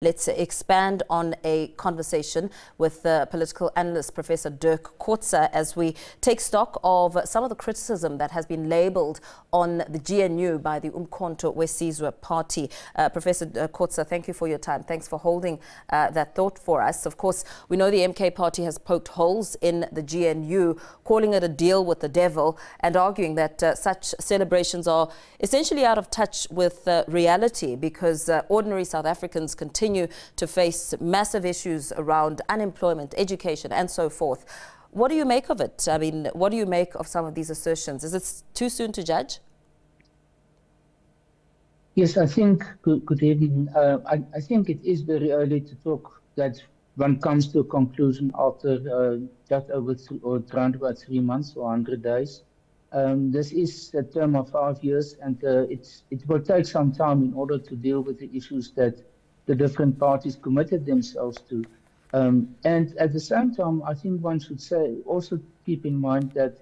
Let's expand on a conversation with political analyst Professor Dirk Kotze as we take stock of some of the criticism that has been labelled on the GNU by the Umkhonto weSizwe party. Professor Kotze, thank you for your time. Thanks for holding that thought for us. Of course, we know the MK party has poked holes in the GNU, calling it a deal with the devil and arguing that such celebrations are essentially out of touch with reality because ordinary South Africans continue to face massive issues around unemployment, education, and so forth. What do you make of it? I mean, what do you make of some of these assertions? Is it too soon to judge? Yes, I think, good evening. I think it is very early to talk that one comes to a conclusion after just over around about 3 months or 100 days. This is a term of 5 years, and it will take some time in order to deal with the issues that the different parties committed themselves to. And at the same time, I think one should also keep in mind that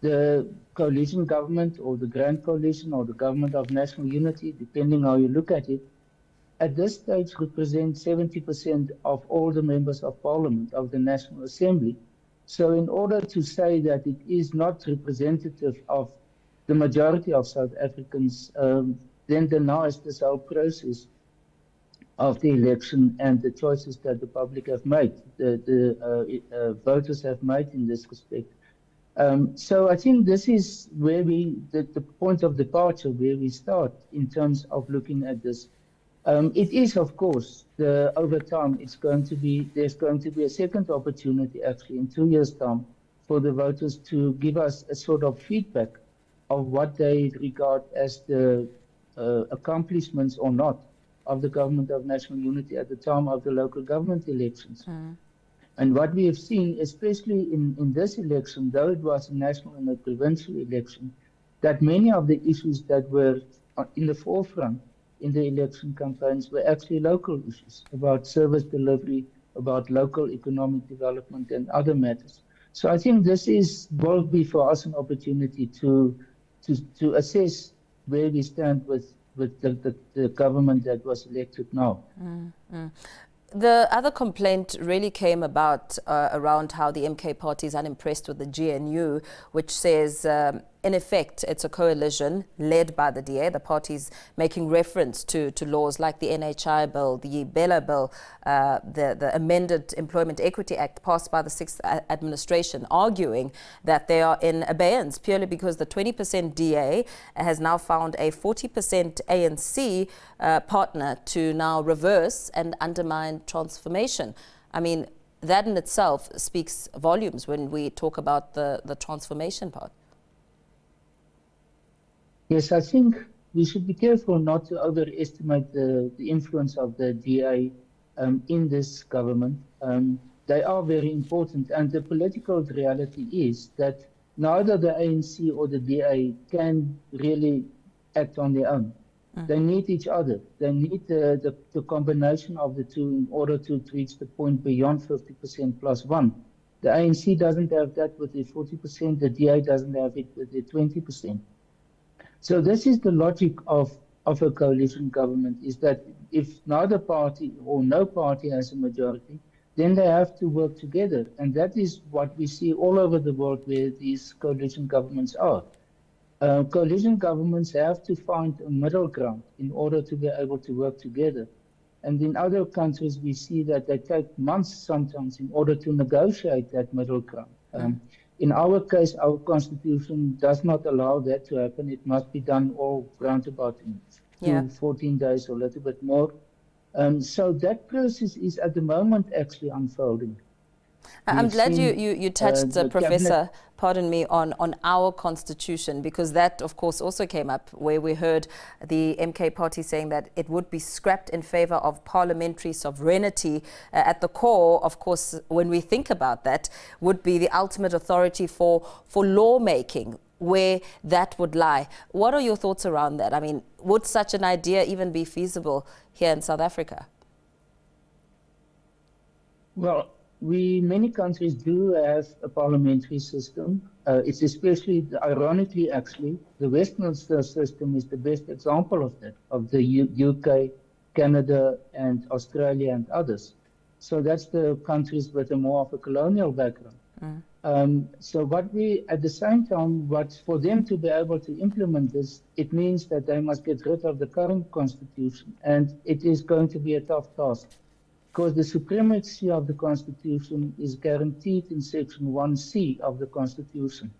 the coalition government or the Grand Coalition or the Government of National Unity, depending how you look at it, at this stage represents 70% of all the members of Parliament of the National Assembly. So in order to say that it is not representative of the majority of South Africans, then denies this whole process of the election and the choices that the public have made, the voters have made in this respect. So I think this is where the point of departure, where we start in terms of looking at this. It is, of course, over time, there's going to be a second opportunity, actually, in 2 years' time, for the voters to give us a sort of feedback of what they regard as the accomplishments or not of the Government of National Unity at the time of the local government elections. And what we have seen, especially in this election, though it was a national and a provincial election, that many of the issues that were in the forefront in the election campaigns were actually local issues about service delivery, about local economic development and other matters. So I think this will be for us an opportunity to assess where we stand with the government that was elected now. The other complaint really came about around how the MK party is unimpressed with the GNU, which says, in effect, it's a coalition led by the DA. The party's making reference to laws like the NHI bill, the Bella bill, the amended Employment Equity Act passed by the 6th administration, arguing that they are in abeyance purely because the 20% DA has now found a 40% ANC partner to now reverse and undermine transformation. I mean, that in itself speaks volumes when we talk about the transformation part. Yes, I think we should be careful not to overestimate the influence of the DA in this government. They are very important, and the political reality is that neither the ANC or the DA can really act on their own. They need each other. They need the combination of the two in order to reach the point beyond 50% plus one. The ANC doesn't have that with the 40%, the DA doesn't have it with the 20%. So this is the logic of a coalition government, is that if neither party or no party has a majority, then they have to work together. And that is what we see all over the world where these coalition governments are. Coalition governments have to find a middle ground in order to be able to work together. And in other countries, we see that they take months sometimes in order to negotiate that middle ground. In our case, our constitution does not allow that to happen. It must be done all round about in 14 days or a little bit more. So that process is at the moment actually unfolding. I'm glad you touched, Professor, pardon me, on our constitution, because that, of course, also came up where we heard the MK party saying that it would be scrapped in favor of parliamentary sovereignty. At the core, of course, when we think about that, would be the ultimate authority for lawmaking, where that would lie. What are your thoughts around that? I mean, would such an idea even be feasible here in South Africa? Well, many countries do have a parliamentary system. It's especially, ironically, actually, the Westminster system is the best example of that, of the UK, Canada and Australia and others. So that's the countries with a more of a colonial background. So what we, at the same time, what for them to be able to implement this, it means that they must get rid of the current constitution. And it is going to be a tough task because the supremacy of the constitution is guaranteed in Section 1C of the constitution.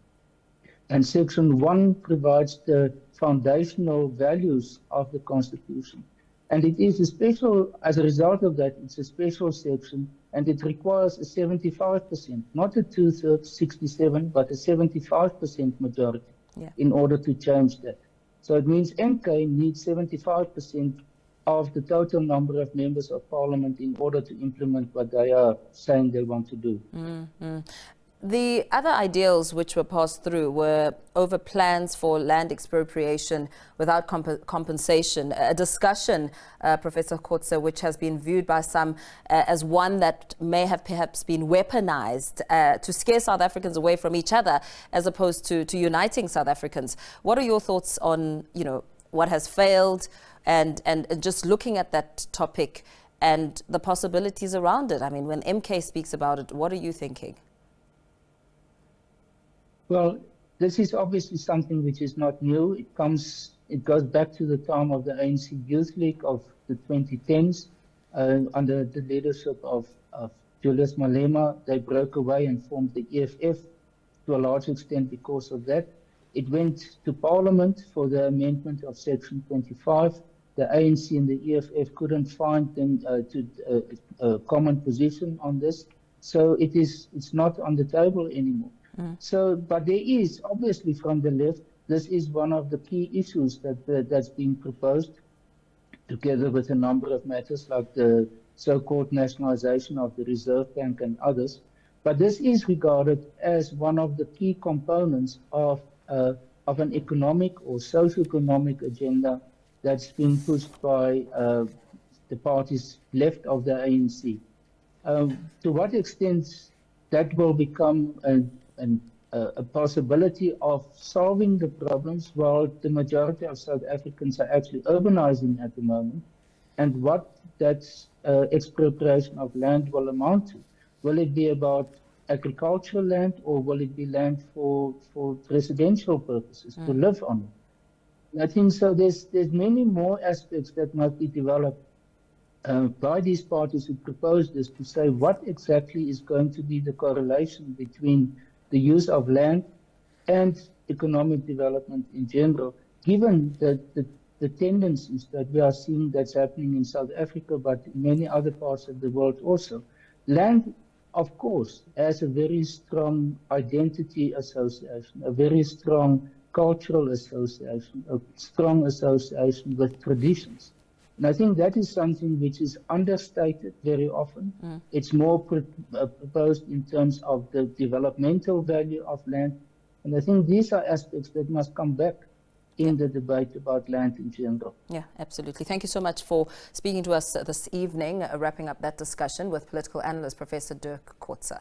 And Section 1 provides the foundational values of the constitution. And it is a special, as a result of that, it's a special section, and it requires a 75%, not a 2/3, 67, but a 75% majority in order to change that. So it means MK needs 75% of the total number of members of parliament in order to implement what they are saying they want to do. The other ideals which were passed through were over plans for land expropriation without compensation, a discussion, Professor Kotze, which has been viewed by some as one that may have perhaps been weaponized to scare South Africans away from each other as opposed to uniting South Africans. What are your thoughts on, you know, what has failed and just looking at that topic and the possibilities around it? I mean, when MK speaks about it, what are you thinking? Well, this is obviously something which is not new. It goes back to the time of the ANC Youth League of the 2010s under the leadership of Julius Malema. They broke away and formed the EFF to a large extent because of that. It went to Parliament for the amendment of Section 25. The ANC and the EFF couldn't find a common position on this, so it's not on the table anymore. So, but there is, obviously from the left, this is one of the key issues that's being proposed, together with a number of matters like the so-called nationalization of the Reserve Bank and others. But this is regarded as one of the key components of an economic or socio-economic agenda that's being pushed by the parties left of the ANC. To what extent that will become a possibility of solving the problems while the majority of South Africans are actually urbanizing at the moment, and what that expropriation of land will amount to. Will it be about agricultural land, or will it be land for residential purposes, to live on it? I think so. There's many more aspects that must be developed by these parties who propose this, to say what exactly is going to be the correlation between the use of land and economic development in general, given the tendencies that we are seeing that's happening in South Africa, but in many other parts of the world also. Land, of course, has a very strong identity association, a very strong cultural association, a strong association with traditions. And I think that is something which is understated very often. It's more proposed in terms of the developmental value of land. And I think these are aspects that must come back in the debate about land in general. Yeah, absolutely. Thank you so much for speaking to us this evening, wrapping up that discussion with political analyst Professor Dirk Kotze.